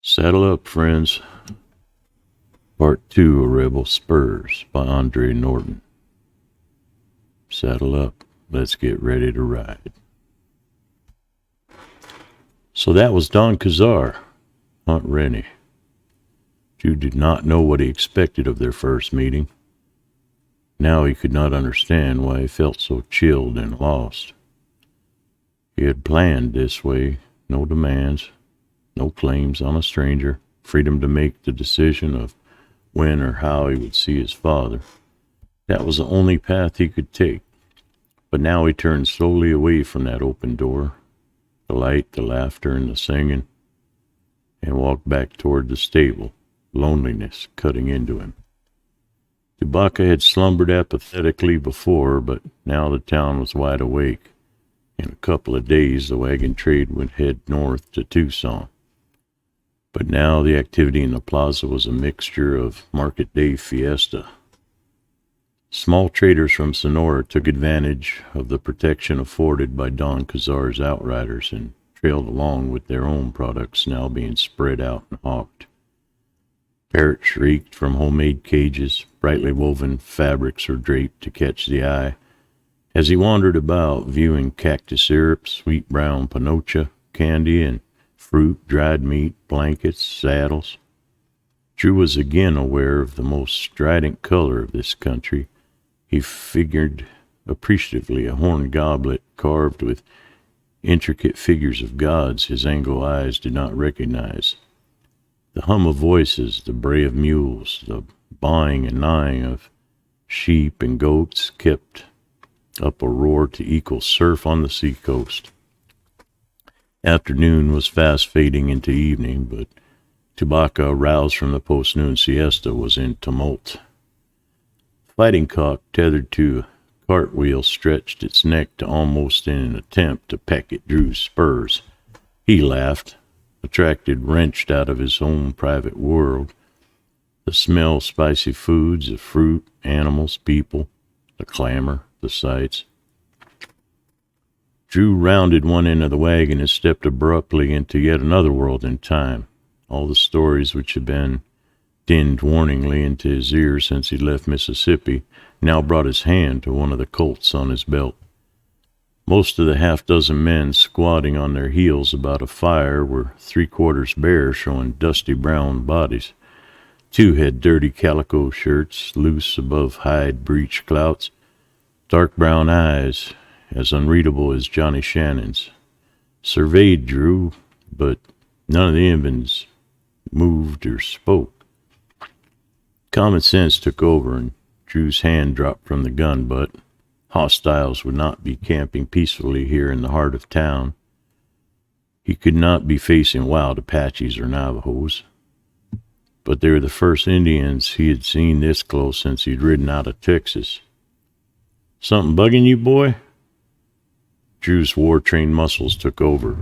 Saddle up, friends. Part 2 of Rebel Spurs by Andre Norton. Saddle up. Let's get ready to ride. So that was Don Cazar, Aunt Rennie. Jude did not know what he expected of their first meeting. Now he could not understand why he felt so chilled and lost. He had planned this way, no demands, no claims on a stranger, freedom to make the decision of when or how he would see his father. That was the only path he could take. But now he turned slowly away from that open door, the light, the laughter, and the singing, and walked back toward the stable, loneliness cutting into him. Tubaka had slumbered apathetically before, but now the town was wide awake. In a couple of days, the wagon trade would head north to Tucson. But now the activity in the plaza was a mixture of market day fiesta. Small traders from Sonora took advantage of the protection afforded by Don Cazar's outriders and trailed along with their own products now being spread out and hawked. Parrots shrieked from homemade cages, brightly woven fabrics were draped to catch the eye. As he wandered about, viewing cactus syrup, sweet brown panocha, candy, and fruit, dried meat, blankets, saddles, Drew was again aware of the most strident color of this country. He figured appreciatively a horn goblet carved with intricate figures of gods his Anglo eyes did not recognize. The hum of voices, the bray of mules, the baaing and neighing of sheep and goats kept up a roar to equal surf on the seacoast. Afternoon was fast fading into evening, but Tubaka, aroused from the post-noon siesta, was in tumult. Fighting Cock, tethered to a cartwheel, stretched its neck to almost in an attempt to peck at Drew's spurs. He laughed, attracted, wrenched out of his own private world. The smell of spicy foods, of fruit, animals, people, the clamor, the sights. Drew rounded one end of the wagon and stepped abruptly into yet another world in time. All the stories which had been dinned warningly into his ears since he left Mississippi now brought his hand to one of the Colts on his belt. Most of the half-dozen men squatting on their heels about a fire were three-quarters bare, showing dusty brown bodies. Two had dirty calico shirts, loose above hide breech clouts, dark brown eyes, as unreadable as Johnny Shannon's. Surveyed Drew, but none of the Indians moved or spoke. Common sense took over, and Drew's hand dropped from the gun butt. Hostiles would not be camping peacefully here in the heart of town. He could not be facing wild Apaches or Navajos. But they were the first Indians he had seen this close since he'd ridden out of Texas. "Something bugging you, boy?" Drew's war-trained muscles took over.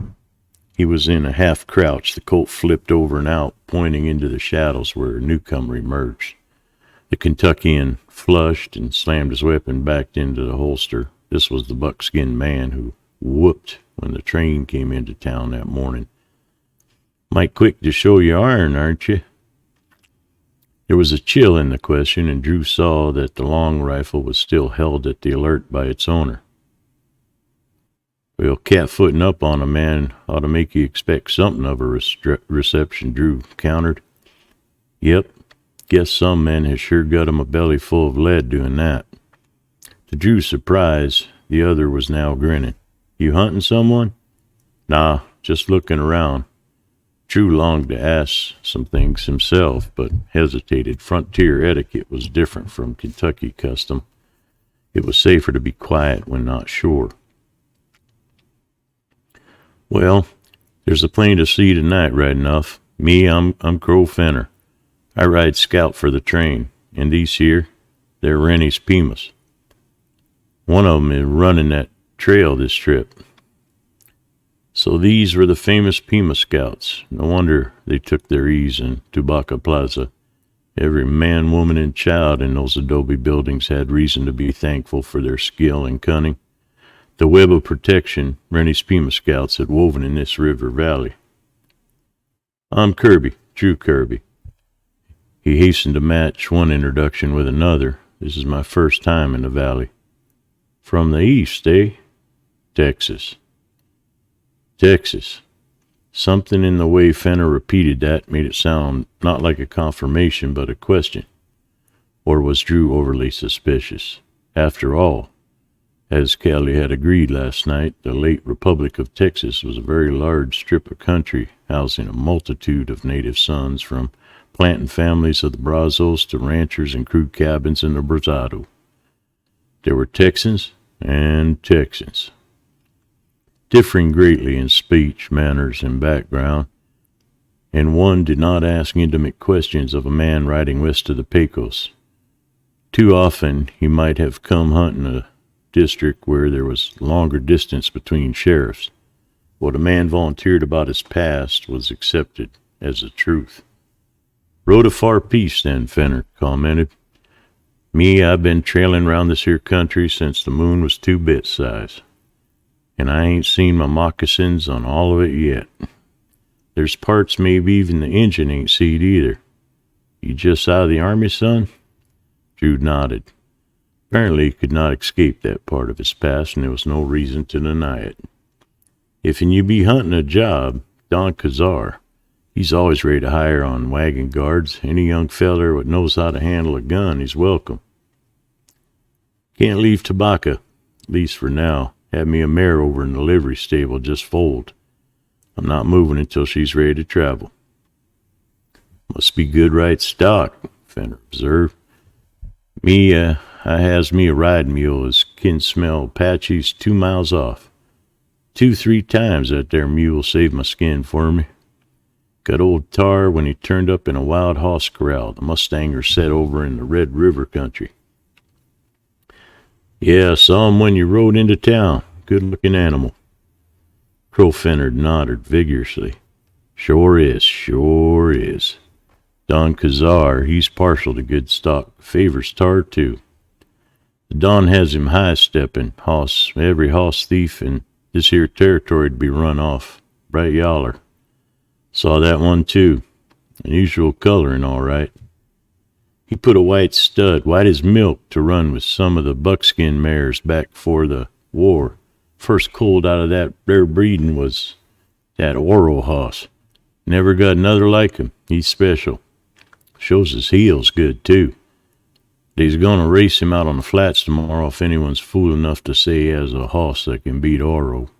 He was in a half-crouch, the Colt flipped over and out, pointing into the shadows where a newcomer emerged. The Kentuckian flushed and slammed his weapon back into the holster. This was the buckskin man who whooped when the train came into town that morning. "Might quick to show you iron, aren't you?" There was a chill in the question, and Drew saw that the long rifle was still held at the alert by its owner. "Well, cat-footing up on a man ought to make you expect something of a reception," Drew countered. "Yep, guess some men has sure got 'em a belly full of lead doing that." To Drew's surprise, the other was now grinning. "You hunting someone?" "Nah, just looking around." Drew longed to ask some things himself, but hesitated. Frontier etiquette was different from Kentucky custom. It was safer to be quiet when not sure. "Well, there's a plenty to see tonight, right enough. Me, I'm Crow Fenner. I ride scout for the train, and these here, they're Rennie's Pimas. One of 'em is running that trail this trip." So these were the famous Pima Scouts. No wonder they took their ease in Tubaka Plaza. Every man, woman, and child in those adobe buildings had reason to be thankful for their skill and cunning. The web of protection Rennie's Pima Scouts had woven in this river valley. I'm Kirby, Drew Kirby." He hastened to match one introduction with another. "This is my first time in the valley." "From the east, eh?" "Texas." "Texas." Something in the way Fenner repeated that made it sound not like a confirmation but a question. Or was Drew overly suspicious? After all, as Kelly had agreed last night, the late Republic of Texas was a very large strip of country, housing a multitude of native sons, from planting families of the Brazos to ranchers and crude cabins in the Brazado. There were Texans and Texans, differing greatly in speech, manners, and background, and one did not ask intimate questions of a man riding west of the Pecos. Too often he might have come hunting a district where there was longer distance between sheriffs. What a man volunteered about his past was accepted as the truth. "Rode a far piece then," Fenner commented. "Me, I've been trailing around this here country since the moon was 2 bit size. And I ain't seen my moccasins on all of it yet. There's parts maybe even the engine ain't seed either. You just out of the army, son?" Drew nodded. Apparently he could not escape that part of his past, and there was no reason to deny it. "If'n you be hunting a job, Don Cazar, he's always ready to hire on wagon guards. Any young feller what knows how to handle a gun, he's welcome." "Can't leave Tobacco, at least for now. Had me a mare over in the livery stable just foaled. I'm not moving until she's ready to travel." "Must be good right stock," Fenner observed. I has me a riding mule as can smell Apaches 2 miles off. 2-3 times that there mule saved my skin for me. Got old Tar when he turned up in a wild hoss corral the mustanger set over in the Red River country." "Yeah, I saw him when you rode into town. Good-looking animal." Crow Fenner nodded vigorously. Sure is. Don Cazar, he's partial to good stock. Favors Tar, too. The Don has him high-stepping. Every hoss thief in this here territory'd be run off. Bright yaller. Saw that one, too. Unusual coloring, all right. He put a white stud, white as milk, to run with some of the buckskin mares back before the war. First colt out of that there breeding was that Oro hoss. Never got another like him. He's special. Shows his heels good, too. They's gonna race him out on the flats tomorrow if anyone's fool enough to say he has a hoss that can beat Oro.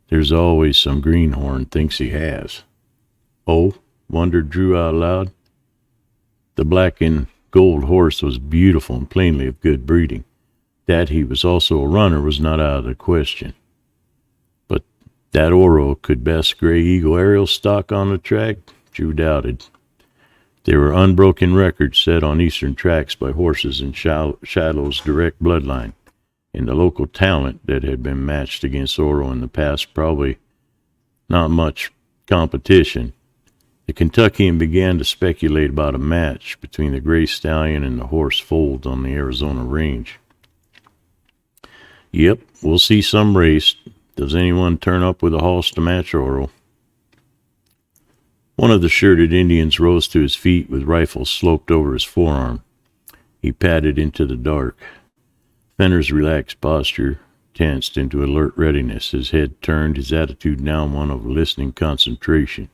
There's always some greenhorn thinks he has." "Oh?" wondered Drew out loud. The black and gold horse was beautiful and plainly of good breeding. That he was also a runner was not out of the question. But that Oro could best Gray Eagle aerial stock on the track? Drew doubted. There were unbroken records set on eastern tracks by horses in Shadow's direct bloodline, and the local talent that had been matched against Oro in the past probably not much competition. The Kentuckian began to speculate about a match between the gray stallion and the horse foaled on the Arizona range. "Yep, we'll see some race. Does anyone turn up with a hoss to match Oro?" One of the shirted Indians rose to his feet with rifle sloped over his forearm. He padded into the dark. Fenner's relaxed posture tensed into alert readiness, his head turned, his attitude now one of listening concentration.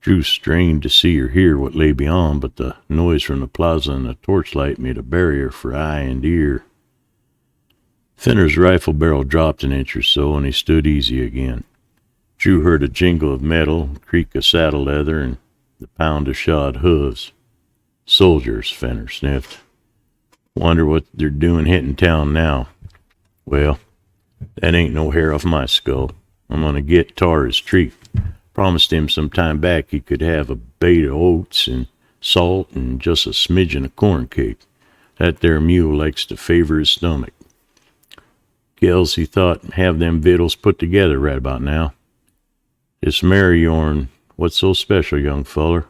Drew strained to see or hear what lay beyond, but the noise from the plaza and the torchlight made a barrier for eye and ear. Fenner's rifle barrel dropped an inch or so, and he stood easy again. Drew heard a jingle of metal, creak of saddle leather, and the pound of shod hooves. "Soldiers," Fenner sniffed. "Wonder what they're doing hitting town now. Well, that ain't no hair off my skull. I'm gonna get Tar his treat. Promised him some time back he could have a bait of oats and salt and just a smidgen of corn cake. That there mule likes to favor his stomach. Gels, he thought, have them victuals put together right about now. This mare of yourn, what's so special, young feller?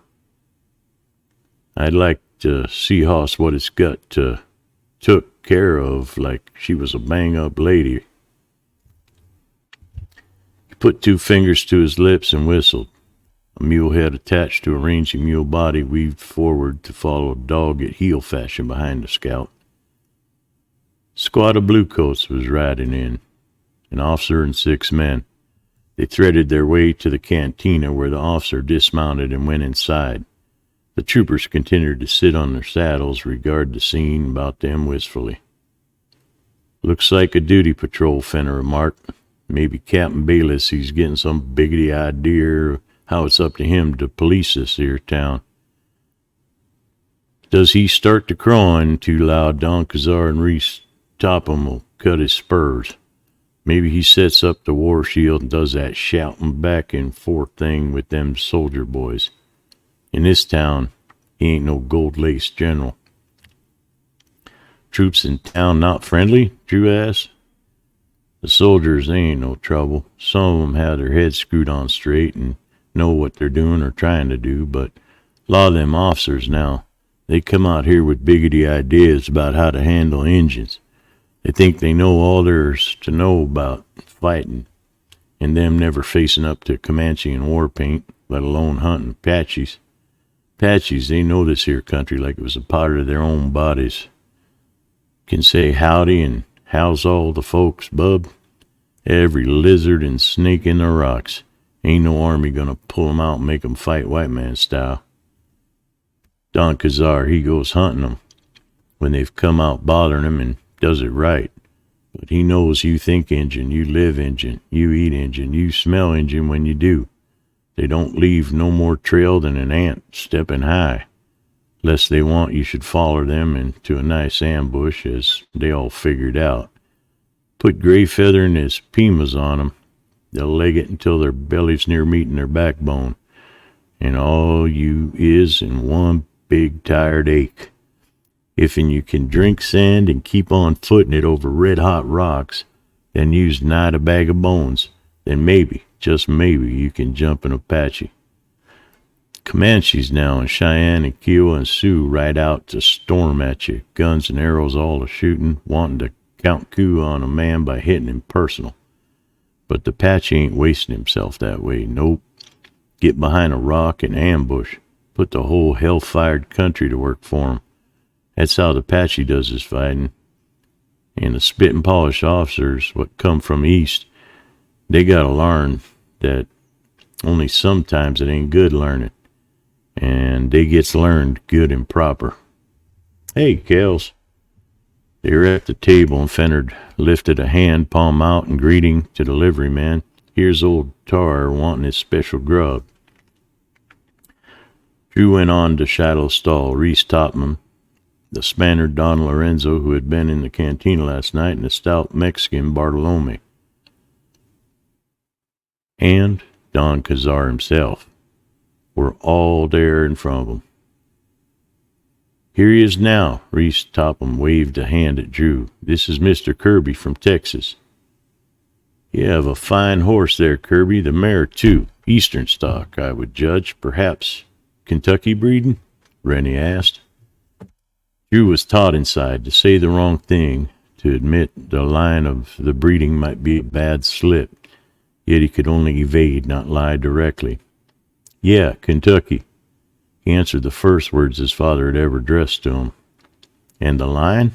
I'd like to see hoss what it's got took care of like she was a bang-up lady." He put 2 fingers to his lips and whistled. a mule head attached to a rangy mule body weaved forward to follow dog at heel fashion behind the scout. Squad of bluecoats was riding in, an officer and 6 men. They threaded their way to the cantina where the officer dismounted and went inside. The troopers continued to sit on their saddles, regard the scene about them wistfully. "Looks like a duty patrol," Fenner remarked. "Maybe Captain Bayless, he's getting some biggity idea how it's up to him to police this here town. Does he start to crawling too loud, Don Cazar and Reese Topham will cut his spurs. Maybe he sets up the war shield and does that shouting back and forth thing with them soldier boys. In this town, he ain't no gold-laced general." "Troops in town not friendly?" Drew asked. "The soldiers, they ain't no trouble. Some of 'em have their heads screwed on straight and know what they're doing or trying to do, but a lot of them officers now, they come out here with biggity ideas about how to handle Injuns. They think they know all there's to know about fighting, and them never facing up to Comanche and war paint, let alone hunting Apaches. Apaches, they know this here country like it was a part of their own bodies. Can say howdy and how's all the folks, bub? Every lizard and snake in the rocks. Ain't no army gonna pull 'em out and make 'em fight white man style. Don Cazar, he goes hunting 'em when they've come out bothering him and does it right. But he knows you think Injun, you live Injun, you eat Injun, you smell Injun when you do. They don't leave no more trail than an ant stepping high, lest they want you should follow them into a nice ambush, as they all figured out. Put Gray Feather and his Pimas on 'em. They'll leg it until their belly's near meeting their backbone, and all you is in one big tired ache. If'n you can drink sand and keep on footing it over red-hot rocks, then you's nigh a bag of bones, then maybe, just maybe, you can jump an Apache. Comanches now, and Cheyenne and Kiowa and Sioux ride out to storm at you, guns and arrows all a-shooting, wanting to count coup on a man by hitting him personal. But the Apache ain't wasting himself that way, nope. Get behind a rock and ambush, put the whole hell-fired country to work for him. That's how the Apache does his fighting. And the spit and polish officers what come from east, they gotta learn that only sometimes it ain't good learning, and they gets learned good and proper. Hey, Kels. They were at the table, and Fenner lifted a hand, palm out, in greeting to the liveryman. Here's old Tar wanting his special grub. Drew went on to Shiloh's stall. Reese Topham, the Spaniard Don Lorenzo, who had been in the cantina last night, and the stout Mexican Bartolome. And Don Cazar himself were all there in front of him. "Here he is now." Reese Topham waved a hand at Drew. "This is Mr. Kirby from Texas." "You have a fine horse there, Kirby. The mare, too. Eastern stock, I would judge. Perhaps Kentucky breeding?" Rennie asked. Drew was taught inside to say the wrong thing, to admit the line of the breeding might be a bad slip, yet he could only evade, not lie directly. "Yeah, Kentucky." He answered the first words his father had ever addressed to him. "And the line?"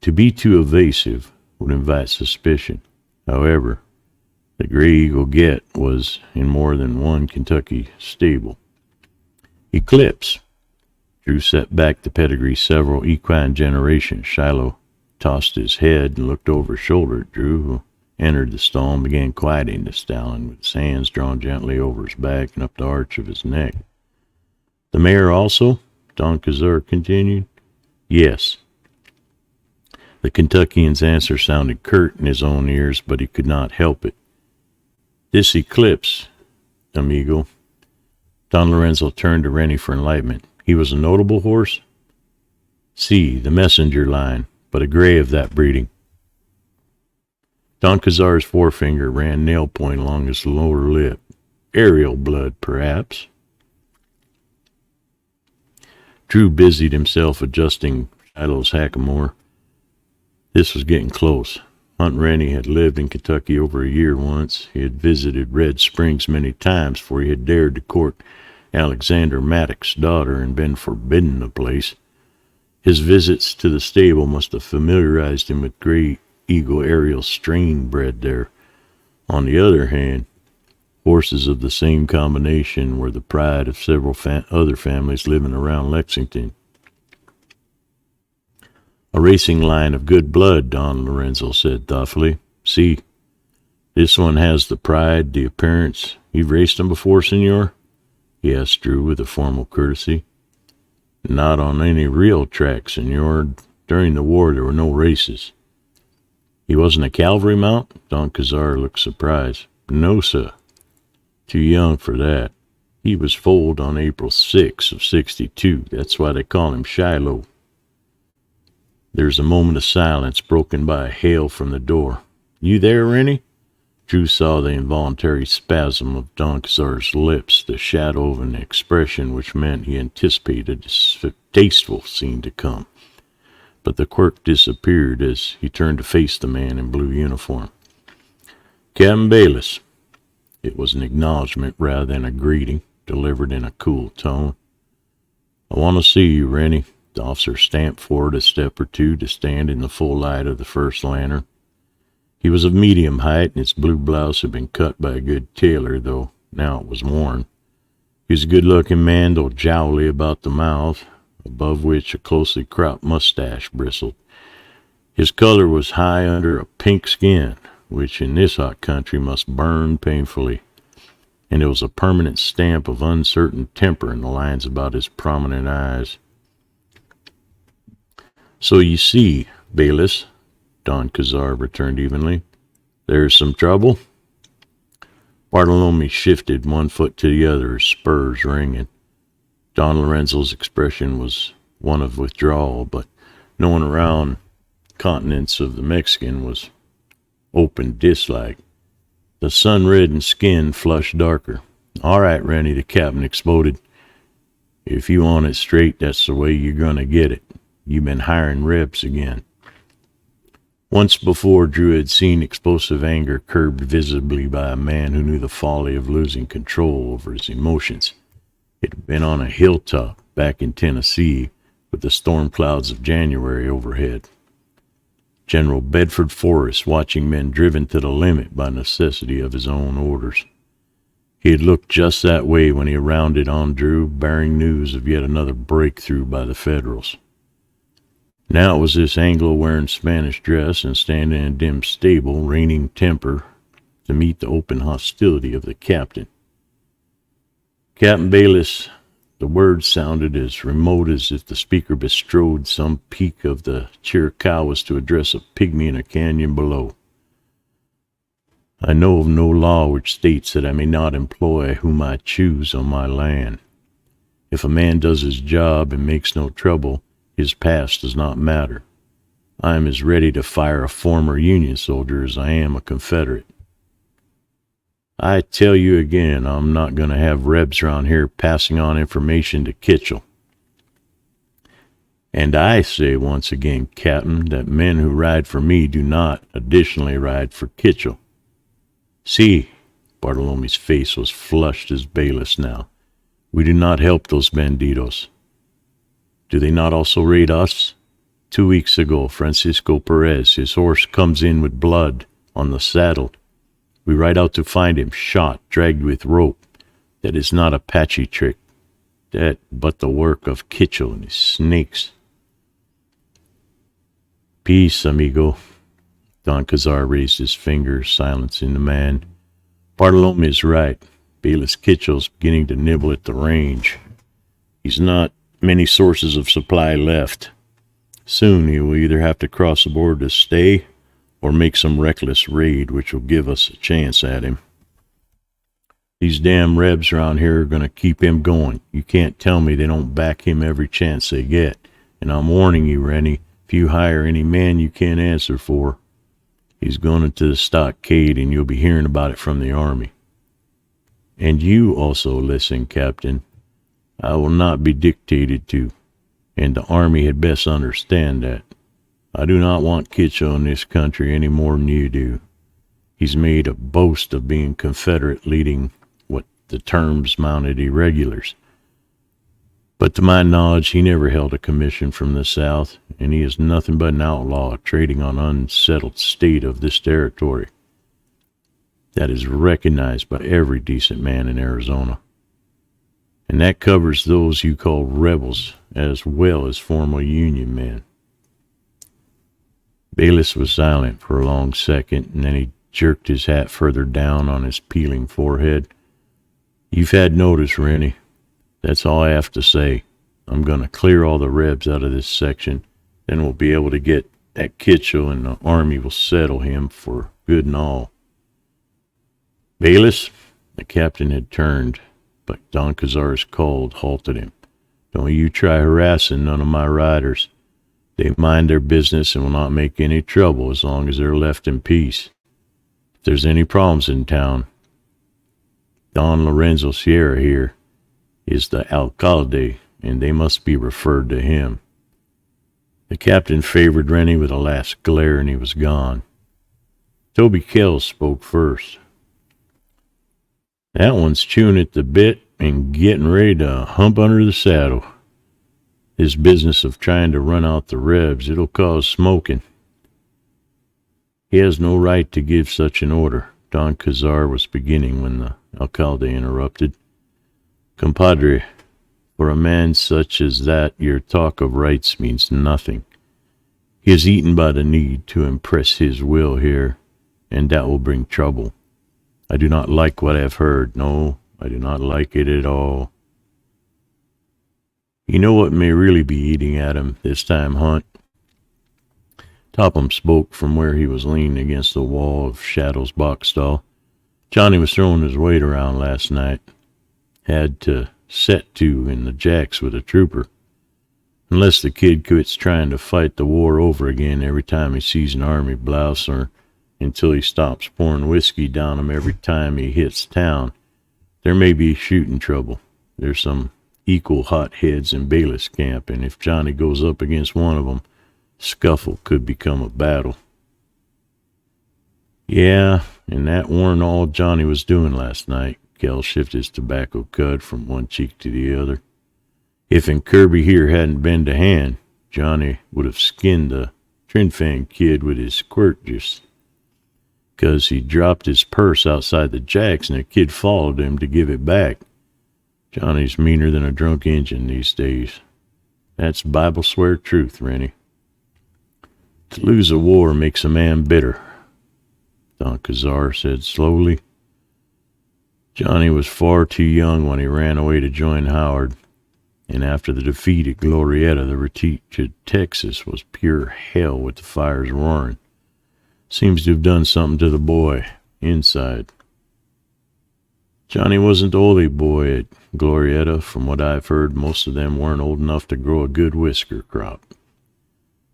To be too evasive would invite suspicion. However, the Gray Eagle Get was in more than one Kentucky stable. "Eclipse." Drew set back the pedigree several equine generations. Shiloh tossed his head and looked over his shoulder at Drew, who entered the stall and began quieting the stallion with his hands drawn gently over his back and up the arch of his neck. "The mare also?" Don Cazar continued. "Yes." The Kentuckian's answer sounded curt in his own ears, but he could not help it. "This Eclipse, amigo." Don Lorenzo turned to Rennie for enlightenment. "He was a notable horse?" "See, the messenger line, but a gray of that breeding." Don Cazar's forefinger ran nail point along his lower lip. "Ariel blood, perhaps." Drew busied himself adjusting Shiloh's hackamore. This was getting close. Hunt Rennie had lived in Kentucky over a year once. He had visited Red Springs many times before he had dared to court Alexander Maddox's daughter and been forbidden the place. His visits to the stable must have familiarized him with Gray Eagle Ariel strain bred there. On the other hand, horses of the same combination were the pride of several other families living around Lexington. A racing line of good blood, Don Lorenzo said thoughtfully. See, this one has the pride, the appearance. You've raced them before, senor? He asked Drew with a formal courtesy. Not on any real track, senor. During the war there were no races. He wasn't a cavalry mount? Don Cazar looked surprised. No, sir. Too young for that. He was foaled on April 6 of 62. That's why they call him Shiloh. There's a moment of silence broken by a hail from the door. You there, Rennie? Drew saw the involuntary spasm of Don Cazar's lips, the shadow of an expression which meant he anticipated a distasteful scene to come. But the quirk disappeared as he turned to face the man in blue uniform. Captain Bayliss. It was an acknowledgment rather than a greeting, delivered in a cool tone. I want to see you, Rennie. The officer stamped forward a step or two to stand in the full light of the first lantern. He was of medium height, and his blue blouse had been cut by a good tailor, though now it was worn. He was a good-looking man, though jowly about the mouth, above which a closely cropped mustache bristled. His color was high under a pink skin, which in this hot country must burn painfully, and there was a permanent stamp of uncertain temper in the lines about his prominent eyes. So you see, Bayliss, Don Cazar returned evenly, there's some trouble? Bartolome shifted one foot to the other, his spurs ringing. Don Lorenzo's expression was one of withdrawal, but no one around countenance of the Mexican was open dislike. The sun-reddened skin flushed darker. All right, Rennie, the captain exploded. If you want it straight, that's the way you're going to get it. You've been hiring rebs again. Once before, Drew had seen explosive anger curbed visibly by a man who knew the folly of losing control over his emotions. It had been on a hilltop back in Tennessee with the storm clouds of January overhead. General Bedford Forrest watching men driven to the limit by necessity of his own orders. He had looked just that way when he rounded on Drew, bearing news of yet another breakthrough by the Federals. Now it was this Anglo wearing Spanish dress and standing in a dim stable, reigning temper, to meet the open hostility of the captain. Captain Bayliss, the words sounded as remote as if the speaker bestrode some peak of the Chiricahuas to address a pygmy in a canyon below. I know of no law which states that I may not employ whom I choose on my land. If a man does his job and makes no trouble, his past does not matter. I am as ready to fire a former Union soldier as I am a Confederate. I tell you again, I'm not going to have rebs around here passing on information to Kitchell. And I say once again, Captain, that men who ride for me do not additionally ride for Kitchell. See, Bartolome's face was flushed as Bayliss now. We do not help those bandidos. Do they not also raid us? 2 weeks ago, Francisco Perez, his horse comes in with blood on the saddle. We ride out to find him, shot, dragged with rope. That is not Apache trick. That but the work of Kitchell and his snakes. Peace, amigo. Don Cazar raised his finger, silencing the man. Bartolome is right. Bayliss Kitchell's beginning to nibble at the range. He's not many sources of supply left. Soon he will either have to cross the border to stay or make some reckless raid which will give us a chance at him. These damn rebs around here are going to keep him going. You can't tell me they don't back him every chance they get. And I'm warning you, Rennie, if you hire any man you can't answer for, he's going into the stockade and you'll be hearing about it from the army. And you also listen, Captain. I will not be dictated to, and the army had best understand that. I do not want Kitchell in this country any more than you do. He's made a boast of being Confederate leading what the terms mounted irregulars. But to my knowledge, he never held a commission from the South, and he is nothing but an outlaw trading on unsettled state of this territory. That is recognized by every decent man in Arizona. And that covers those you call rebels as well as former Union men. Bayless was silent for a long second, and then he jerked his hat further down on his peeling forehead. You've had notice, Rennie. That's all I have to say. I'm going to clear all the Rebs out of this section. Then we'll be able to get at Kitchell, and the Army will settle him for good and all. Bayless, the captain had turned, but Don Cazar's call halted him. Don't you try harassing none of my riders. They mind their business and will not make any trouble as long as they're left in peace. If there's any problems in town, Don Lorenzo Sierra here is the alcalde, and they must be referred to him. The captain favored Rennie with a last glare, and he was gone. Toby Kells spoke first. That one's chewing at the bit and getting ready to hump under the saddle. This business of trying to run out the Rebs, it'll cause smoking. He has no right to give such an order. Don Cazar was beginning when the alcalde interrupted. Compadre, for a man such as that, your talk of rights means nothing. He is eaten by the need to impress his will here, and that will bring trouble. I do not like what I have heard. No, I do not like it at all. You know what may really be eating at him this time, Hunt? Topham spoke from where he was leaning against the wall of Shadow's box stall. Johnny was throwing his weight around last night. Had to set to in the jacks with a trooper. Unless the kid quits trying to fight the war over again every time he sees an army blouse, or until he stops pouring whiskey down him every time he hits town, there may be shooting trouble. There's some equal hot heads in Bayless camp, and if Johnny goes up against one of them, scuffle could become a battle. Yeah, and that weren't all Johnny was doing last night. Kell shifted his tobacco cud from one cheek to the other. If Kirby here hadn't been to hand, Johnny would have skinned the Trinfan kid with his squirt juice, 'cause he dropped his purse outside the jacks and the kid followed him to give it back. Johnny's meaner than a drunk Injun these days. That's Bible swear truth, Rennie. To lose a war makes a man bitter, Don Cazar said slowly. Johnny was far too young when he ran away to join Howard, and after the defeat at Glorieta, the retreat to Texas was pure hell with the fires roaring. Seems to have done something to the boy inside. Johnny wasn't the only boy at Glorieta. From what I've heard, most of them weren't old enough to grow a good whisker crop.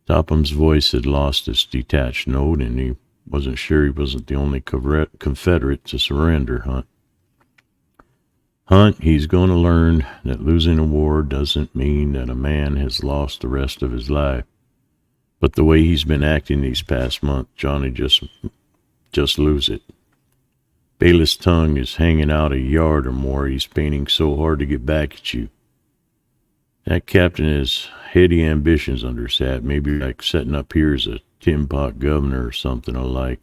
Topham's voice had lost its detached note, and he wasn't sure he wasn't the only Confederate to surrender, Hunt. Hunt, he's going to learn that losing a war doesn't mean that a man has lost the rest of his life. But the way he's been acting these past months, Johnny just lose it. Bayless' tongue is hanging out a yard or more. He's painting so hard to get back at you. That captain has heady ambitions under his hat, maybe like setting up here as a tin pot governor or something alike.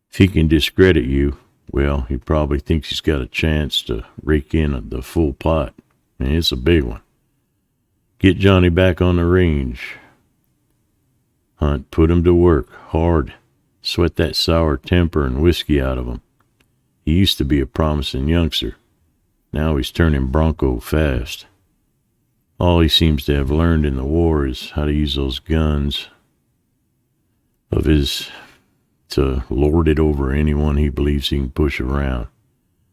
If he can discredit you, well, he probably thinks he's got a chance to rake in the full pot, and it's a big one. Get Johnny back on the range. Hunt, put him to work, hard. Sweat that sour temper and whiskey out of him. He used to be a promising youngster. Now he's turning bronco fast. All he seems to have learned in the war is how to use those guns of his to lord it over anyone he believes he can push around.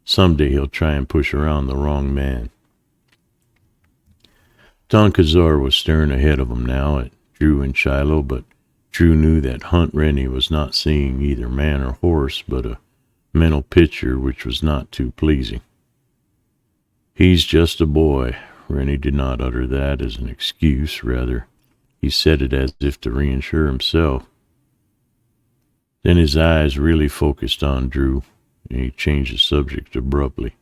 Someday he'll try and push around the wrong man. Don Cazar was staring ahead of him now at Drew and Shiloh, but Drew knew that Hunt Rennie was not seeing either man or horse, but a mental picture which was not too pleasing. He's just a boy. Rennie did not utter that as an excuse. Rather, He said it as if to reassure himself. Then his eyes really focused on Drew, and he changed the subject abruptly.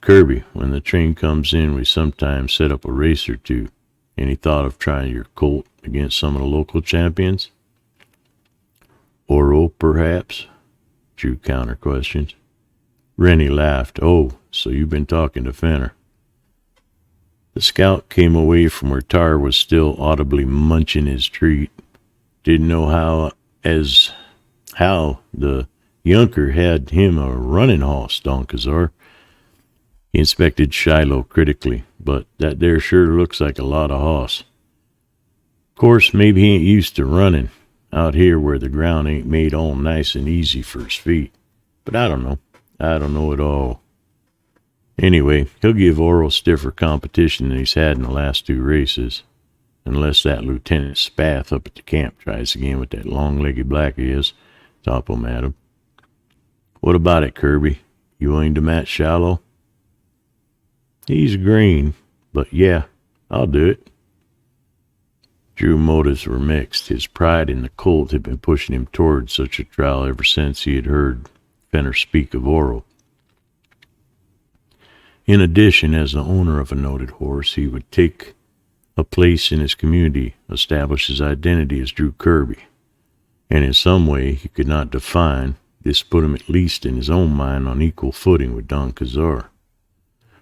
Kirby, when the train comes in, we sometimes set up a race or two. Any thought of trying your colt against some of the local champions? Oro, perhaps? Drew counter-questioned. Rennie laughed. Oh, so you've been talking to Fenner. The scout came away from where Tar was still audibly munching his treat. Didn't know how the Junker had him a running hoss, Don Cazar. He inspected Shiloh critically, but that there sure looks like a lot of hoss. Course, maybe he ain't used to running out here where the ground ain't made all nice and easy for his feet. But I don't know. I don't know at all. Anyway, he'll give Oro stiffer competition than he's had in the last 2 races. Unless that Lieutenant Spath up at the camp tries again with that long-legged black he is. Topham at him. What about it, Kirby? You willing to match Shiloh? He's green, but yeah, I'll do it. Drew's motives were mixed. His pride in the colt had been pushing him toward such a trial ever since he had heard Fenner speak of Oro. In addition, as the owner of a noted horse, he would take a place in his community, establish his identity as Drew Kirby, and in some way he could not define. This put him at least in his own mind on equal footing with Don Cazar.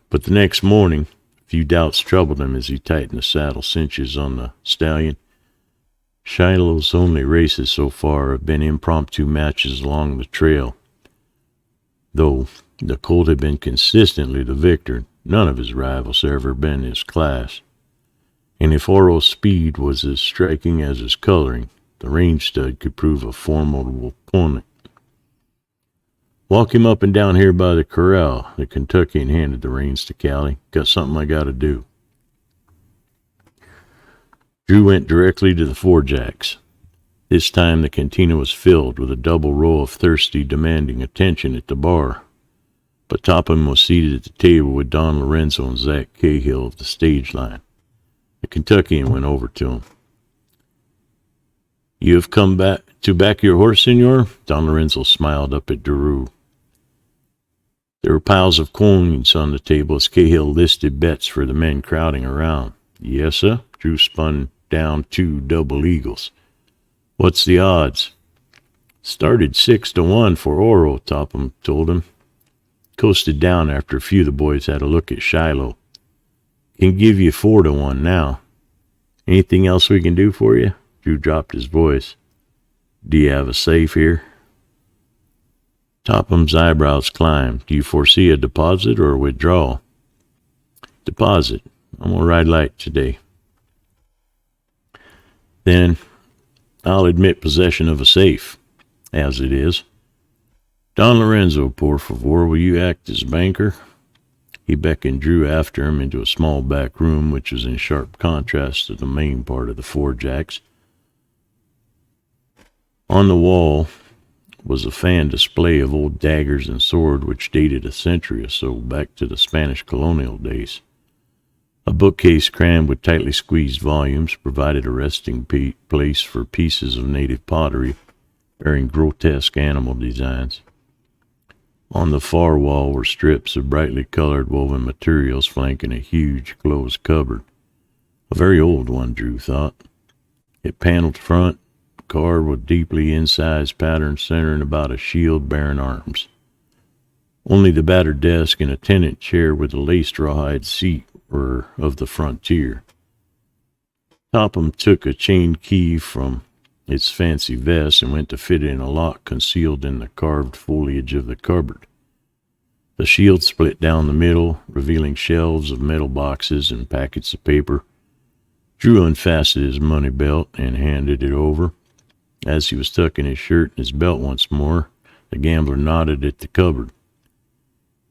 But the next morning, a few doubts troubled him as he tightened the saddle cinches on the stallion. Shiloh's only races so far have been impromptu matches along the trail. Though the colt had been consistently the victor, none of his rivals had ever been in his class. And if Oro's speed was as striking as his coloring, the range stud could prove a formidable opponent. Walk him up and down here by the corral. The Kentuckian handed the reins to Callie. Got something I got to do. Drew went directly to the four-jacks. This time the cantina was filled with a double row of thirsty, demanding attention at the bar. But Topham was seated at the table with Don Lorenzo and Zach Cahill of the stage line. The Kentuckian went over to him. You have come back to back your horse, senor? Don Lorenzo smiled up at Drew. There were piles of coins on the table as Cahill listed bets for the men crowding around. Yes, sir. Drew spun down 2 double eagles. What's the odds? Started 6-1 for Oro, Topham told him. Coasted down after a few of the boys had a look at Shiloh. Can give you 4-1 now. Anything else we can do for you? Drew dropped his voice. Do you have a safe here? Topham's eyebrows climbed. Do you foresee a deposit or a withdrawal? Deposit. I'm going to ride light today. Then I'll admit possession of a safe, as it is. Don Lorenzo, por favor, will you act as banker? He beckoned Drew after him into a small back room, which was in sharp contrast to the main part of the Four Jacks. On the wall was a fan display of old daggers and sword which dated a century or so back to the Spanish colonial days. A bookcase crammed with tightly squeezed volumes provided a resting place for pieces of native pottery bearing grotesque animal designs. On the far wall were strips of brightly colored woven materials flanking a huge closed cupboard. A very old one, Drew thought. It paneled front, carved with deeply incised patterns centering about a shield bearing arms. Only the battered desk and a tenant chair with a laced rawhide seat were of the frontier. Topham took a chain key from its fancy vest and went to fit it in a lock concealed in the carved foliage of the cupboard. The shield split down the middle, revealing shelves of metal boxes and packets of paper. Drew unfastened his money belt and handed it over. As he was tucking his shirt in his belt once more, the gambler nodded at the cupboard.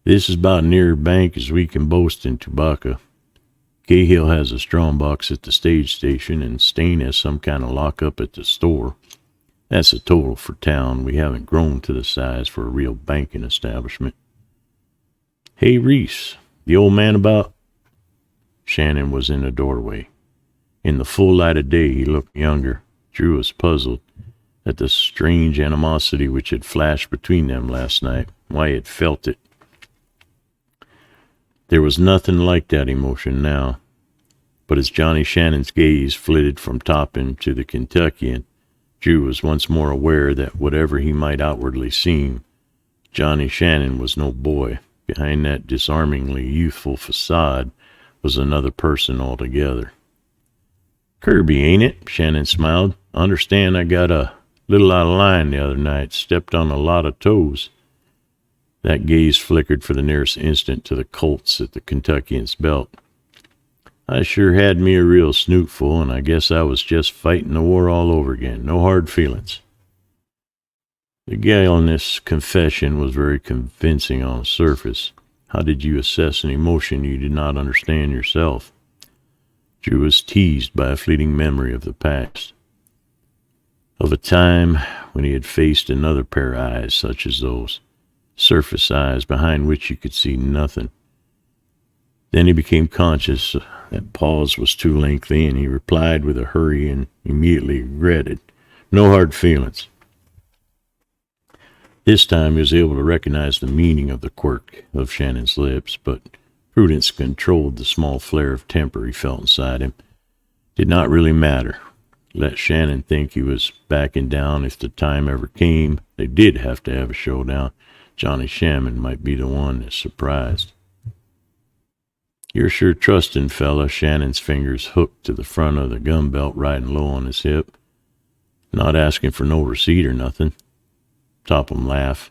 This is about near bank as we can boast in Tobacco. Cahill has a strong box at the stage station, and Stain has some kind of lockup at the store. That's a total for town. We haven't grown to the size for a real banking establishment. Hey, Reese, the old man about? Shannon was in the doorway. In the full light of day, he looked younger. Drew was puzzled at the strange animosity which had flashed between them last night, why he had felt it. There was nothing like that emotion now. But as Johnny Shannon's gaze flitted from Topham to the Kentuckian, Drew was once more aware that whatever he might outwardly seem, Johnny Shannon was no boy. Behind that disarmingly youthful facade was another person altogether. "Kirby, ain't it?" Shannon smiled. "Understand I got a little out of line the other night, stepped on a lot of toes." That gaze flickered for the nearest instant to the Colts at the Kentuckian's belt. "I sure had me a real snootful, and I guess I was just fighting the war all over again. No hard feelings." The guileless confession was very convincing on the surface. How did you assess an emotion you did not understand yourself? Drew was teased by a fleeting memory of the past, of a time when he had faced another pair of eyes such as those, surface eyes behind which you could see nothing. Then he became conscious that pause was too lengthy, and he replied with a hurry and immediately regretted. "No hard feelings." This time he was able to recognize the meaning of the quirk of Shannon's lips, but prudence controlled the small flare of temper he felt inside him. It did not really matter. Let Shannon think he was backing down if the time ever came. They did have to have a showdown. Johnny Shannon might be the one that surprised. "You're sure trusting, fella." Shannon's fingers hooked to the front of the gun belt, riding low on his hip. "Not asking for no receipt or nothing." Topham laughed.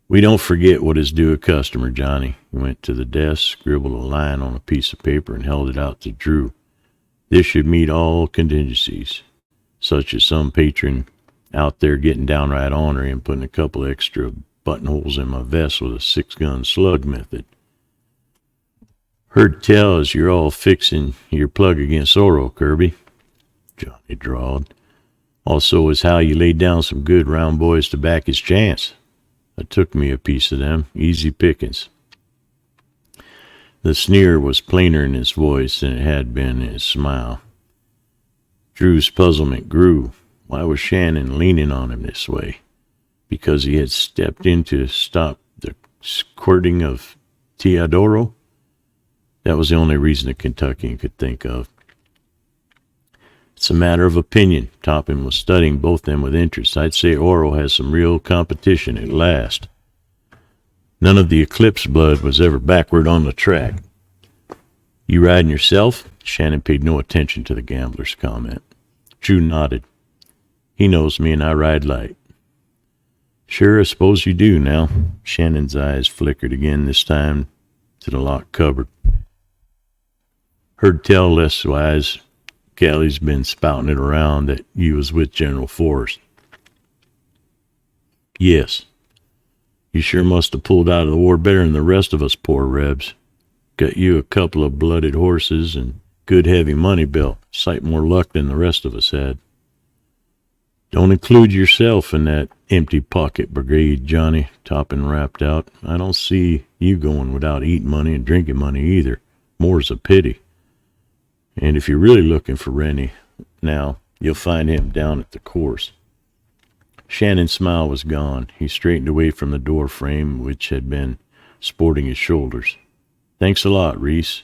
"We don't forget what is due a customer, Johnny." He went to the desk, scribbled a line on a piece of paper, and held it out to Drew. "This should meet all contingencies, such as some patron out there getting downright ornery and putting a couple extra buttonholes in my vest with a 6-gun slug method. Heard tell as you're all fixing your plug against Oro, Kirby," Johnny drawled. "Also as how you laid down some good round boys to back his chance. I took me a piece of them, easy pickings." The sneer was plainer in his voice than it had been in his smile. Drew's puzzlement grew. Why was Shannon leaning on him this way? Because he had stepped in to stop the squirting of Teodoro? That was the only reason the Kentuckian could think of. "It's a matter of opinion." Topham was studying both them with interest. "I'd say Oro has some real competition at last. None of the Eclipse blood was ever backward on the track." "You riding yourself?" Shannon paid no attention to the gambler's comment. Drew nodded. "He knows me, and I ride light." "Sure, I suppose you do now." Shannon's eyes flickered again, this time to the locked cupboard. "Heard tell lesswise Callie's been spouting it around that you was with General Forrest." "Yes." "You sure must have pulled out of the war better than the rest of us poor rebs. Got you a couple of blooded horses and good heavy money belt. Sight more luck than the rest of us had." "Don't include yourself in that empty pocket brigade, Johnny," Topham rapped out. "I don't see you going without eating money and drinking money either. More's a pity. And if you're really looking for Rennie now, you'll find him down at the course." Shannon's smile was gone. He straightened away from the door frame which had been sporting his shoulders. "Thanks a lot, Reese."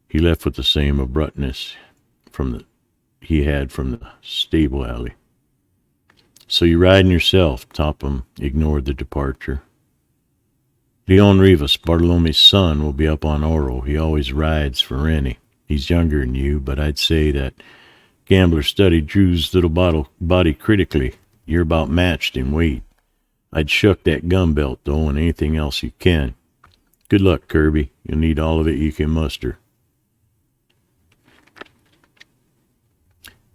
He left with the same abruptness he had from the stable alley. "So you're riding yourself?" Topham ignored the departure. "Leon Rivas, Bartolome's son, will be up on Oro. He always rides for Rennie. He's younger than you, but I'd say that gambler studied Drew's little body critically. You're about matched in weight. I'd shuck that gun belt, though, and anything else you can. Good luck, Kirby. You'll need all of it you can muster."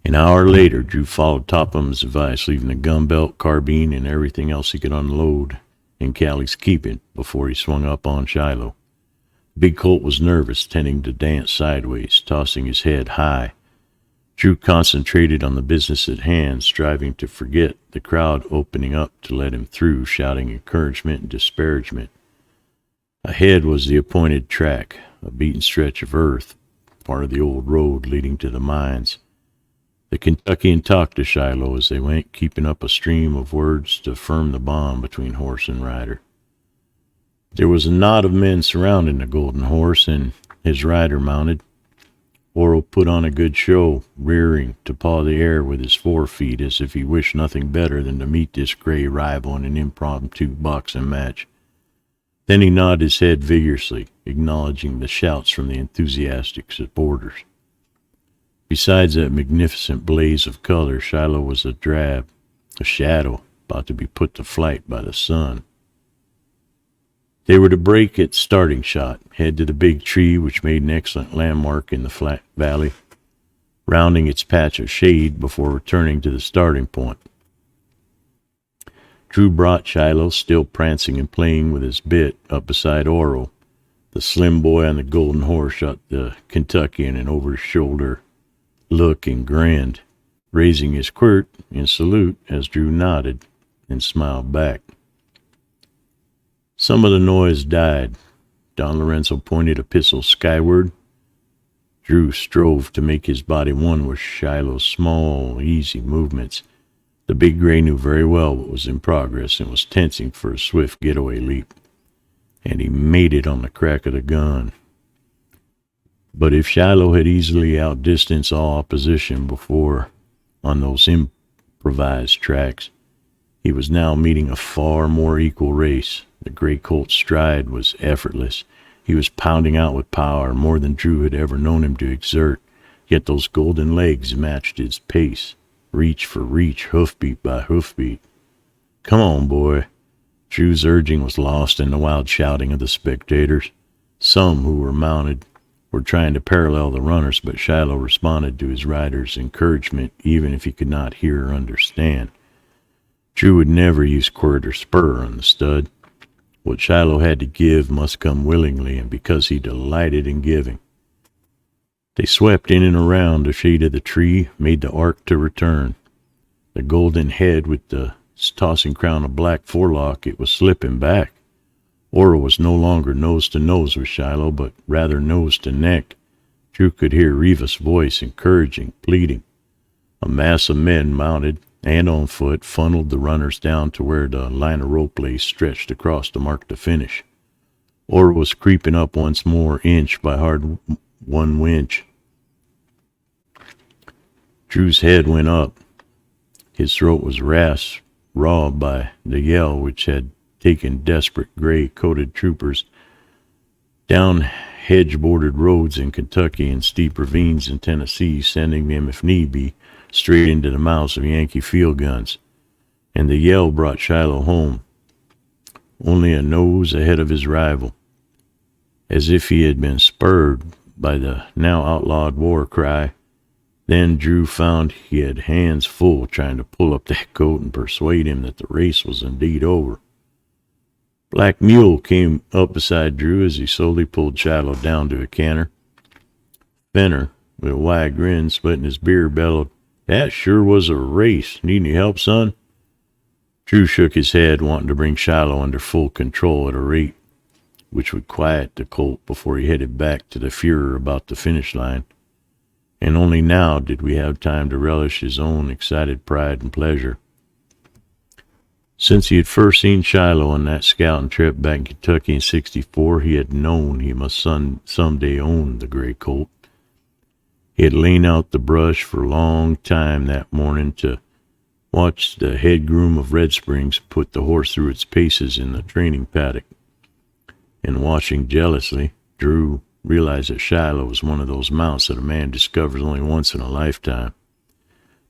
An hour later, Drew followed Topham's advice, leaving the gun belt, carbine, and everything else he could unload in Callie's keeping before he swung up on Shiloh. The big colt was nervous, tending to dance sideways, tossing his head high. Drew concentrated on the business at hand, striving to forget the crowd opening up to let him through, shouting encouragement and disparagement. Ahead was the appointed track, a beaten stretch of earth, part of the old road leading to the mines. The Kentuckian talked to Shiloh as they went, keeping up a stream of words to firm the bond between horse and rider. There was a knot of men surrounding the Golden Horse and his rider mounted. Oro put on a good show, rearing to paw the air with his forefeet as if he wished nothing better than to meet this gray rival in an impromptu boxing match. Then he nodded his head vigorously, acknowledging the shouts from the enthusiastic supporters. Besides that magnificent blaze of color, Shiloh was a shadow, about to be put to flight by the sun. They were to break at starting shot, head to the big tree which made an excellent landmark in the flat valley, rounding its patch of shade before returning to the starting point. Drew brought Shiloh, still prancing and playing with his bit, up beside Oro. The slim boy on the Golden Horse shot the Kentuckian an over-his-shoulder look and grinned, raising his quirt in salute as Drew nodded and smiled back. Some of the noise died. Don Lorenzo pointed a pistol skyward. Drew strove to make his body one with Shiloh's small, easy movements. The big gray knew very well what was in progress and was tensing for a swift getaway leap. And he made it on the crack of the gun. But if Shiloh had easily outdistanced all opposition before on those improvised tracks, he was now meeting a far more equal race. The gray colt's stride was effortless. He was pounding out with power, more than Drew had ever known him to exert, yet those golden legs matched his pace, reach for reach, hoofbeat by hoofbeat. Come on, boy. Drew's urging was lost in the wild shouting of the spectators. Some who were mounted were trying to parallel the runners, but Shiloh responded to his rider's encouragement, even if he could not hear or understand. Drew would never use quirt or spur on the stud. What Shiloh had to give must come willingly, and because he delighted in giving. They swept in and around the shade of the tree, made the arc to return. The golden head with the tossing crown of black forelock, it was slipping back. Oro was no longer nose to nose with Shiloh, but rather nose to neck. Drew could hear Reva's voice, encouraging, pleading. A mass of men, mounted and on foot, funneled the runners down to where the line of rope lay stretched across to mark the finish. Oro was creeping up once more, inch by hard-won winch. Drew's head went up. His throat was raw by the yell which had taken desperate gray-coated troopers down hedge-bordered roads in Kentucky and steep ravines in Tennessee, sending them, if need be, straight into the mouths of Yankee field guns. And the yell brought Shiloh home, only a nose ahead of his rival. As if he had been spurred by the now outlawed war cry, then Drew found he had hands full trying to pull up that coat and persuade him that the race was indeed over. Black Mule came up beside Drew as he slowly pulled Shiloh down to a canter. Fenner, with a wide grin splitting his beard, bellowed, "That sure was a race. Need any help, son?" Drew shook his head, wanting to bring Shiloh under full control at a rate which would quiet the colt before he headed back to the furor about the finish line. And only now did we have time to relish his own excited pride and pleasure. Since he had first seen Shiloh on that scouting trip back in Kentucky in '64, he had known he must someday own the gray colt. He had lain out the brush for a long time that morning to watch the head groom of Red Springs put the horse through its paces in the training paddock. And watching jealously, Drew realized that Shiloh was one of those mounts that a man discovers only once in a lifetime,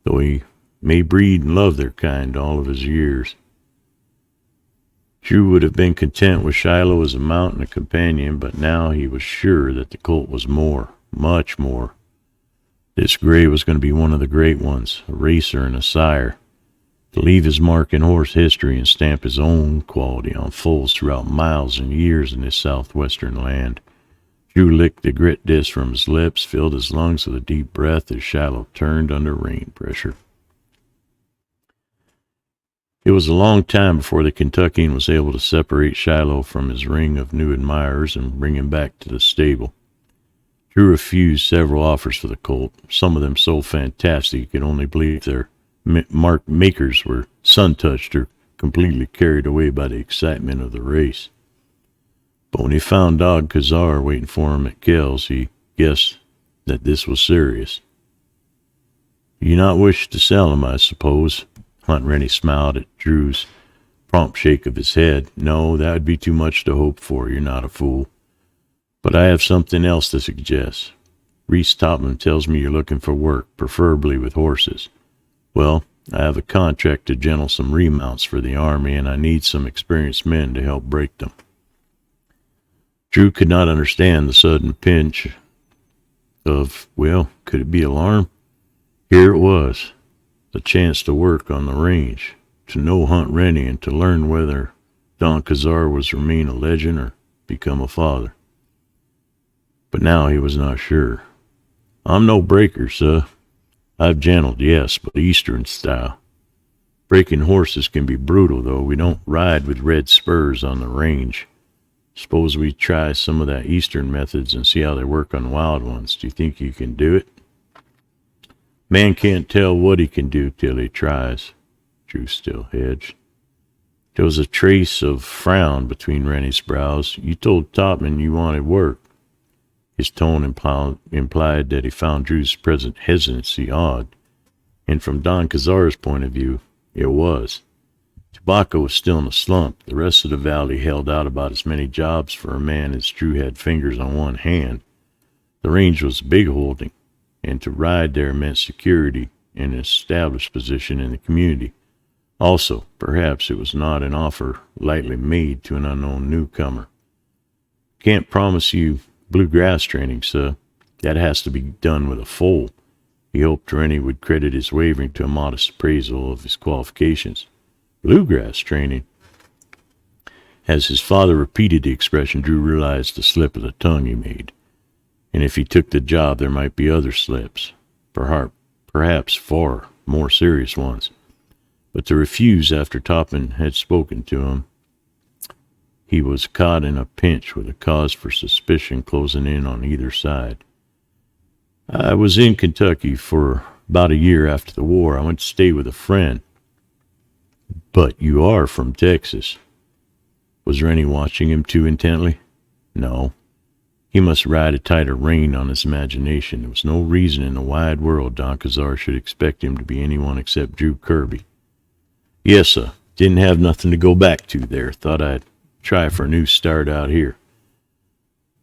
though he may breed and love their kind all of his years. Drew would have been content with Shiloh as a mount and a companion, but now he was sure that the colt was more, much more. This gray was going to be one of the great ones, a racer and a sire, to leave his mark in horse history and stamp his own quality on foals throughout miles and years in this southwestern land. Drew licked the grit disc from his lips, filled his lungs with a deep breath as Shiloh turned under rein pressure. It was a long time before the Kentuckian was able to separate Shiloh from his ring of new admirers and bring him back to the stable. Drew refused several offers for the colt, some of them so fantastic you could only believe their makers were sun-touched or completely carried away by the excitement of the race. But when he found Dog Kazar waiting for him at Kells, he guessed that this was serious. You not wish to sell him, I suppose? Hunt Rennie smiled at Drew's prompt shake of his head. No, that would be too much to hope for. You're not a fool. But I have something else to suggest. Reese Topman tells me you're looking for work, preferably with horses. Well, I have a contract to gentle some remounts for the Army, and I need some experienced men to help break them. Drew could not understand the sudden pinch of, well, could it be alarm? Here it was, the chance to work on the range, to know Hunt Rennie and to learn whether Don Kazar was to remain a legend or become a father. But now he was not sure. I'm no breaker, sir. I've gentled, yes, but Eastern style. Breaking horses can be brutal, though. We don't ride with red spurs on the range. Suppose we try some of that Eastern methods and see how they work on wild ones. Do you think you can do it? Man can't tell what he can do till he tries. Drew still hedged. There was a trace of frown between Rennie's brows. You told Topman you wanted work. His tone implied that he found Drew's present hesitancy odd, and from Don Kazar's point of view, it was. Tobacco was still in a slump. The rest of the valley held out about as many jobs for a man as Drew had fingers on one hand. The range was a big holding, and to ride there meant security and an established position in the community. Also, perhaps it was not an offer lightly made to an unknown newcomer. Can't promise you bluegrass training, sir. That has to be done with a foal. He hoped Rennie would credit his wavering to a modest appraisal of his qualifications. Bluegrass training? As his father repeated the expression, Drew realized the slip of the tongue he made. And if he took the job, there might be other slips, perhaps far more serious ones. But to refuse after Toppin had spoken to him, he was caught in a pinch with a cause for suspicion closing in on either side. I was in Kentucky for about a year after the war. I went to stay with a friend. But you are from Texas. Was Rennie watching him too intently? No. He must ride a tighter rein on his imagination. There was no reason in the wide world Don Kazar should expect him to be anyone except Drew Kirby. Yes, sir. Didn't have nothing to go back to there. Thought I'd try for a new start out here.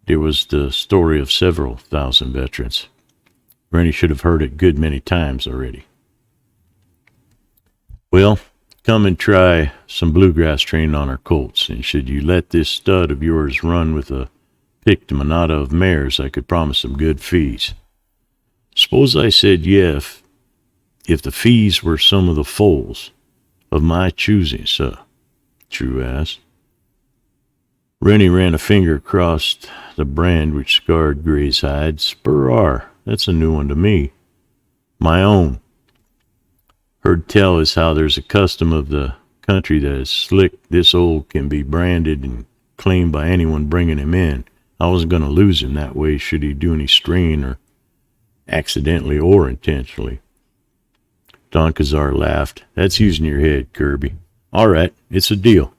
There was the story of several thousand veterans. Rennie should have heard it a good many times already. Well, come and try some bluegrass training on our colts, and should you let this stud of yours run with a picked manada of mares, I could promise some good fees. Suppose I said yes, if the fees were some of the foals of my choosing, sir? Drew asked. Rennie ran a finger across the brand which scarred Gray's hide. Spur R, that's a new one to me. My own. Heard tell is how there's a custom of the country that is slick this old can be branded and claimed by anyone bringing him in. I wasn't going to lose him that way should he do any straying or accidentally or intentionally. Don Kazar laughed. That's using your head, Kirby. All right, it's a deal.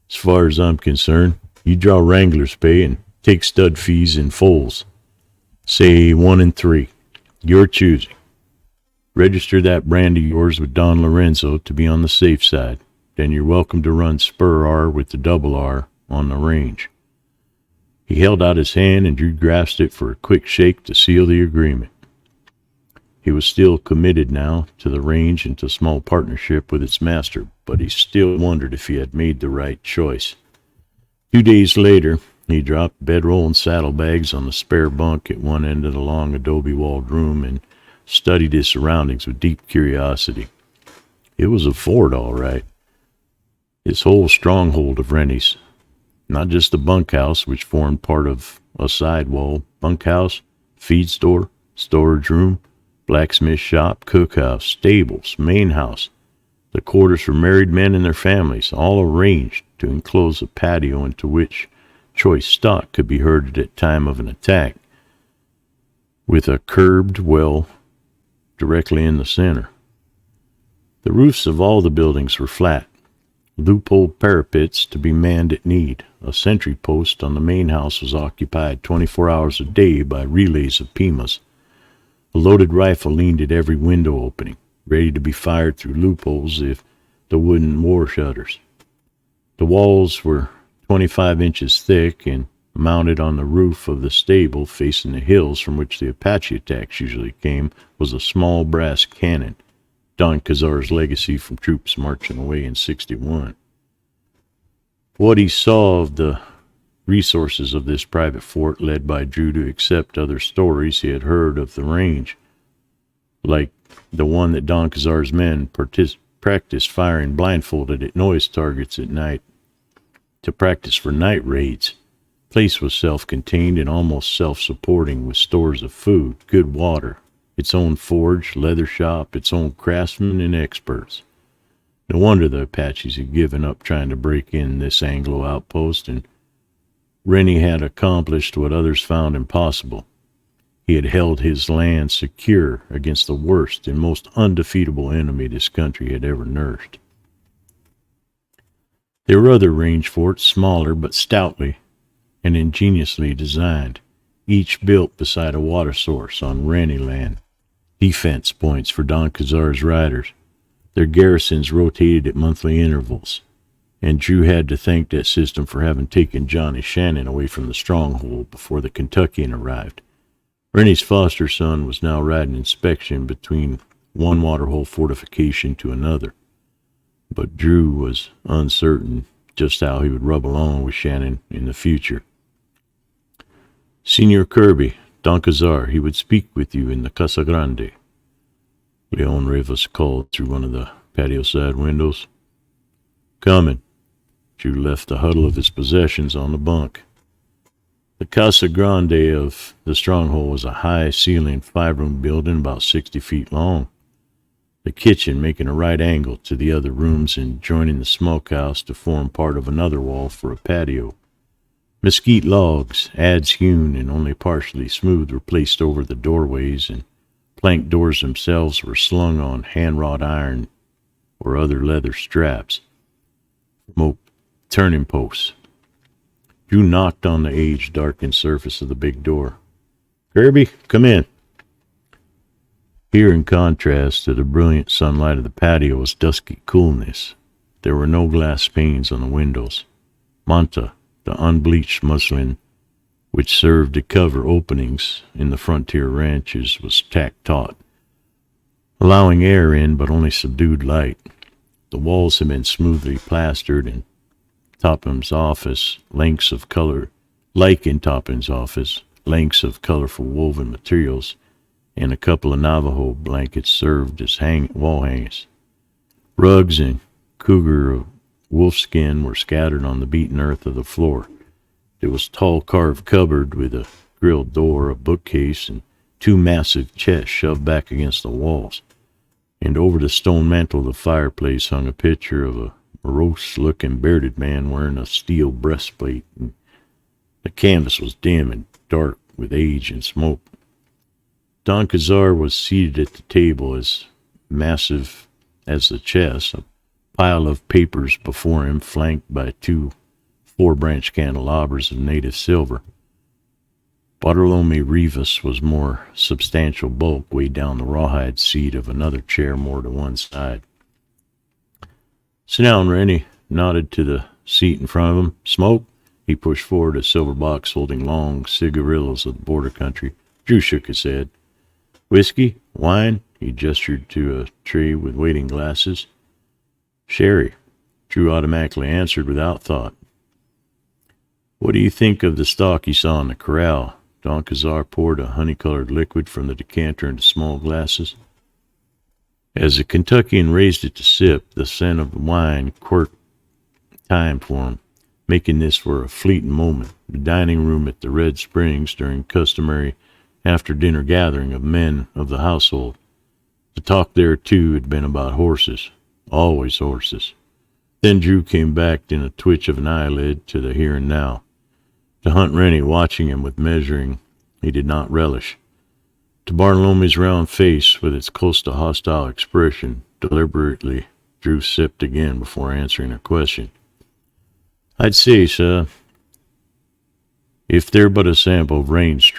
As far as I'm concerned, you draw wrangler's pay and take stud fees in foals. Say 1 and 3. Your choosing. Register that brand of yours with Don Lorenzo to be on the safe side. Then you're welcome to run Spur R with the double R on the range. He held out his hand and Drew grasped it for a quick shake to seal the agreement. He was still committed now to the range and to small partnership with its master, but he still wondered if he had made the right choice. 2 days later, he dropped bedroll and saddlebags on the spare bunk at one end of the long adobe-walled room and studied his surroundings with deep curiosity. It was a fort, all right. This whole stronghold of Rennie's. Not just the bunkhouse, which formed part of a sidewall. Bunkhouse, feed store, storage room, blacksmith shop, cookhouse, stables, main house, the quarters for married men and their families, all arranged to enclose a patio into which choice stock could be herded at time of an attack. with a curbed well directly in the center. The roofs of all the buildings were flat, loophole parapets to be manned at need. A sentry post on the main house was occupied 24 hours a day by relays of Pimas. A loaded rifle leaned at every window opening, ready to be fired through loopholes if the wooden war shutters. The walls were 25 inches thick and mounted on the roof of the stable facing the hills from which the Apache attacks usually came was a small brass cannon, Don Cazar's legacy from troops marching away in '61. What he saw of the resources of this private fort led by Drew to accept other stories he had heard of the range, like the one that Don Cazar's men practiced firing blindfolded at noise targets at night to practice for night raids. The place was self-contained and almost self-supporting with stores of food, good water, its own forge, leather shop, its own craftsmen and experts. No wonder the Apaches had given up trying to break in this Anglo outpost, and Rennie had accomplished what others found impossible. He had held his land secure against the worst and most undefeatable enemy this country had ever nursed. There were other range forts, smaller but stoutly and ingeniously designed, each built beside a water source on Rennie land, defense points for Don Cazar's riders. Their garrisons rotated at monthly intervals, and Drew had to thank that system for having taken Johnny Shannon away from the stronghold before the Kentuckian arrived. Rennie's foster son was now riding inspection between one waterhole fortification to another, but Drew was uncertain just how he would rub along with Shannon in the future. Senor Kirby, Don Cazar, he would speak with you in the Casa Grande, Leon Rivas called through one of the patio side windows. Coming. Drew left the huddle of his possessions on the bunk. The Casa Grande of the stronghold was a high-ceilinged 5-room building about 60 feet long, the kitchen making a right angle to the other rooms and joining the smokehouse to form part of another wall for a patio. Mesquite logs, adze hewn and only partially smooth, were placed over the doorways, and plank doors themselves were slung on hand-wrought iron or other leather straps from oak turning posts. Drew knocked on the age-darkened surface of the big door. Kirby, come in. Here, in contrast to the brilliant sunlight of the patio, was dusky coolness. There were no glass panes on the windows. Manta, the unbleached muslin which served to cover openings in the frontier ranches, was tacked taut, allowing air in but only subdued light. The walls had been smoothly plastered, and Topham's office, lengths of colorful woven materials, and a couple of Navajo blankets served as wall hangings. Rugs and cougar wolfskin were scattered on the beaten earth of the floor. There was a tall carved cupboard with a grilled door, a bookcase, and 2 massive chests shoved back against the walls. And over the stone mantel of the fireplace hung a picture of a morose-looking bearded man wearing a steel breastplate. And the canvas was dim and dark with age and smoke. Don Cazar was seated at the table, as massive as the chest, a pile of papers before him, flanked by 2 4-branch candelabras of native silver. Bartolome Rivas was more substantial bulk, weighed down the rawhide seat of another chair more to one side. Sit down, Rennie nodded to the seat in front of him. Smoke? He pushed forward a silver box holding long cigarillos of the border country. Drew shook his head. Whiskey? Wine? He gestured to a tray with waiting glasses. Sherry. Drew automatically answered without thought. What do you think of the stock you saw in the corral? Don Cazar poured a honey-colored liquid from the decanter into small glasses. As the Kentuckian raised it to sip, the scent of the wine quirked time for him, making this for a fleeting moment. The dining room at the Red Springs during customary after-dinner gathering of men of the household. The talk there, too, had been about horses. Always horses. Then Drew came back in a twitch of an eyelid to the here and now. To Hunt Rennie, watching him with measuring he did not relish. To Bartolome's round face, with its close to hostile expression, deliberately Drew sipped again before answering a question. I'd say, sir, if they're but a sample of range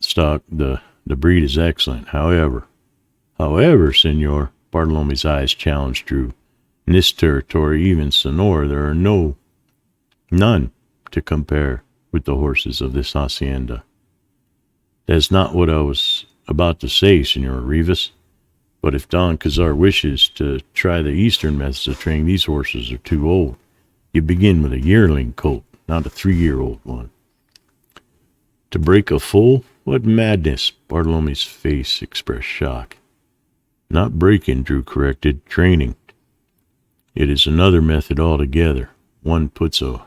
stock, the breed is excellent. However, senor, Bartolome's eyes challenged Drew. In this territory, even Sonora, there are none to compare with the horses of this hacienda. That's not what I was about to say, Senor Rivas. But if Don Cazar wishes to try the eastern methods of training, these horses are too old. You begin with a yearling colt, not a 3-year-old one. To break a foal? What madness! Bartolome's face expressed shock. Not breaking, Drew corrected, training. It is another method altogether. One puts a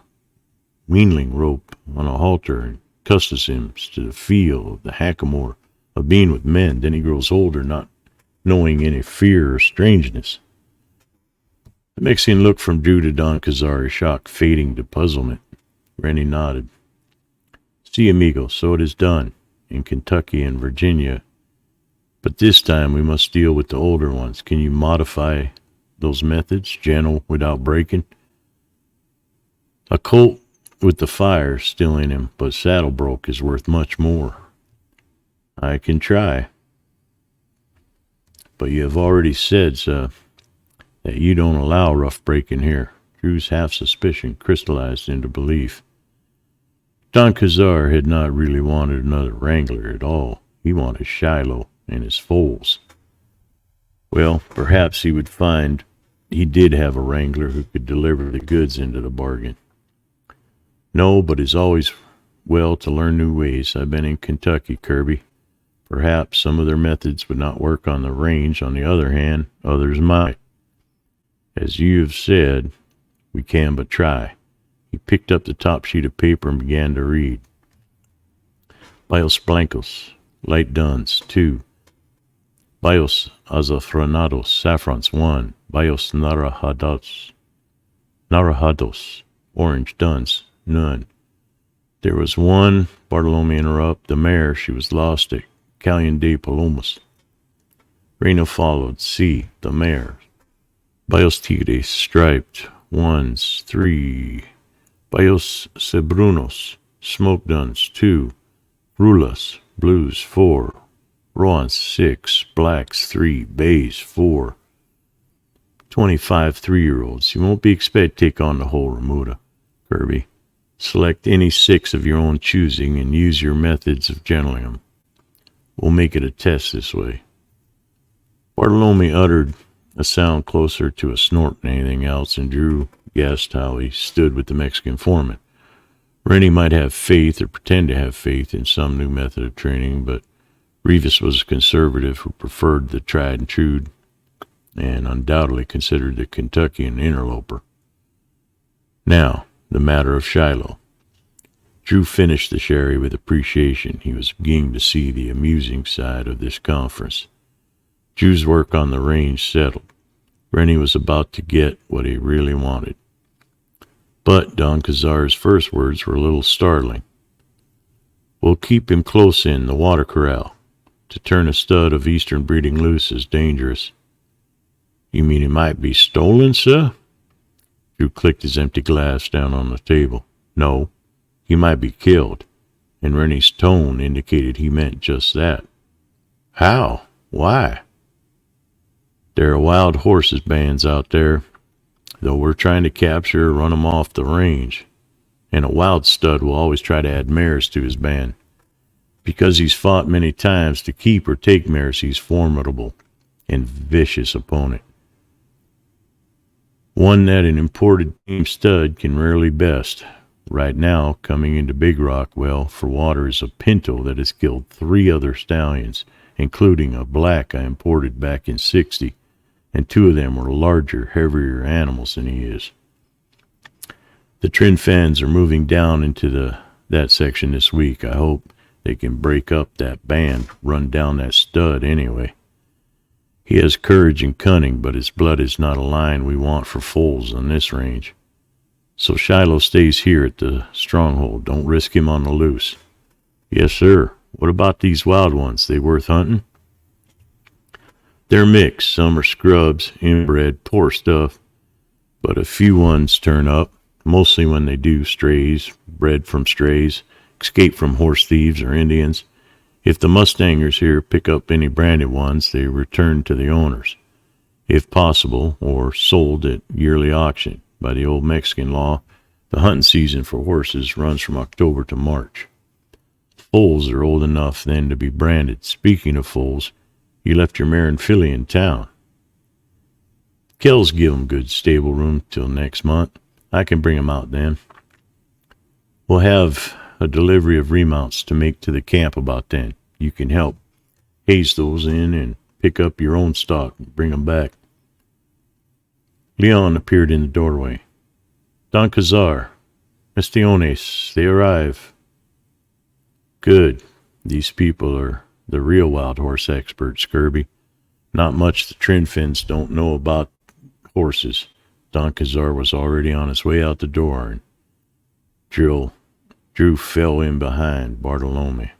weanling rope on a halter and accustoms him to the feel of the hackamore of being with men. Then he grows older, not knowing any fear or strangeness. The Mexican looked from Drew to Don Cazar, his shock fading to puzzlement. Rennie nodded. Si, amigo, so it is done, in Kentucky and Virginia. But this time we must deal with the older ones. Can you modify those methods, gentle, without breaking? A colt with the fire still in him, but saddle broke, is worth much more. I can try. But you have already said, sir, that you don't allow rough breaking here. Drew's half-suspicion crystallized into belief. Don Cazar had not really wanted another wrangler at all. He wanted Shiloh and his foals. Well, perhaps he would find he did have a wrangler who could deliver the goods into the bargain. No, but it's always well to learn new ways. I've been in Kentucky, Kirby. Perhaps some of their methods would not work on the range. On the other hand, others might. As you have said, we can but try. He picked up the top sheet of paper and began to read. Bios blancos, light duns, 2. Bios azafranados, saffrons, 1. Bios naranjados, orange duns, none. There was one, Bartolome interrupted, the mare, she was lost at Calian de Palomas. Reina followed, C, the mare. Bios tigres, striped, 1s, 3. Bios cebrunos, smoke duns, 2. Rulas, blues, 4. Roans, 6. Blacks, 3. Bays, 4. 25 3-year-olds. You won't be expected to take on the whole remuda, Kirby. Select any 6 of your own choosing and use your methods of gentling them. We'll make it a test this way. Bartolome uttered a sound closer to a snort than anything else, and Drew guessed how he stood with the Mexican foreman. Rennie might have faith or pretend to have faith in some new method of training, but Rivas was a conservative who preferred the tried and true and undoubtedly considered the Kentuckian interloper. Now, the matter of Shiloh. Drew finished the sherry with appreciation. He was beginning to see the amusing side of this conference. Drew's work on the range settled. Rennie was about to get what he really wanted. But Don Cazar's first words were a little startling. We'll keep him close in the water corral. To turn a stud of eastern breeding loose is dangerous. You mean he might be stolen, sir? Drew clicked his empty glass down on the table. No, he might be killed, and Rennie's tone indicated he meant just that. How? Why? There are wild horses bands out there, though we're trying to capture or run them off the range, and a wild stud will always try to add mares to his band. Because he's fought many times to keep or take mares, he's formidable and vicious opponent. One that an imported team stud can rarely best. Right now, coming into Big Rock, well, for water is a pinto that has killed 3 other stallions, including a black I imported back in '60, and 2 of them were larger, heavier animals than he is. The Trin fans are moving down into that section this week. I hope they can break up that band, run down that stud anyway. He has courage and cunning, but his blood is not a line we want for foals on this range. So Shiloh stays here at the stronghold. Don't risk him on the loose. Yes, sir. What about these wild ones? They worth hunting? They're mixed. Some are scrubs, inbred, poor stuff. But a few ones turn up, mostly when they do strays, bred from strays, escape from horse thieves or Indians. If the Mustangers here pick up any branded ones, they return to the owners, if possible, or sold at yearly auction. By the old Mexican law, the hunting season for horses runs from October to March. Foals are old enough then to be branded. Speaking of foals, you left your mare and filly in town. Kells give 'em good stable room till next month. I can bring 'em out then. We'll have a delivery of remounts to make to the camp about then. You can help haze those in and pick up your own stock and bring 'em back. Leon appeared in the doorway. Don Cazar, Mistiones, they arrive. Good. These people are the real wild horse experts, Kirby. Not much the Trinfins don't know about horses. Don Cazar was already on his way out the door, and Drew fell in behind Bartolome.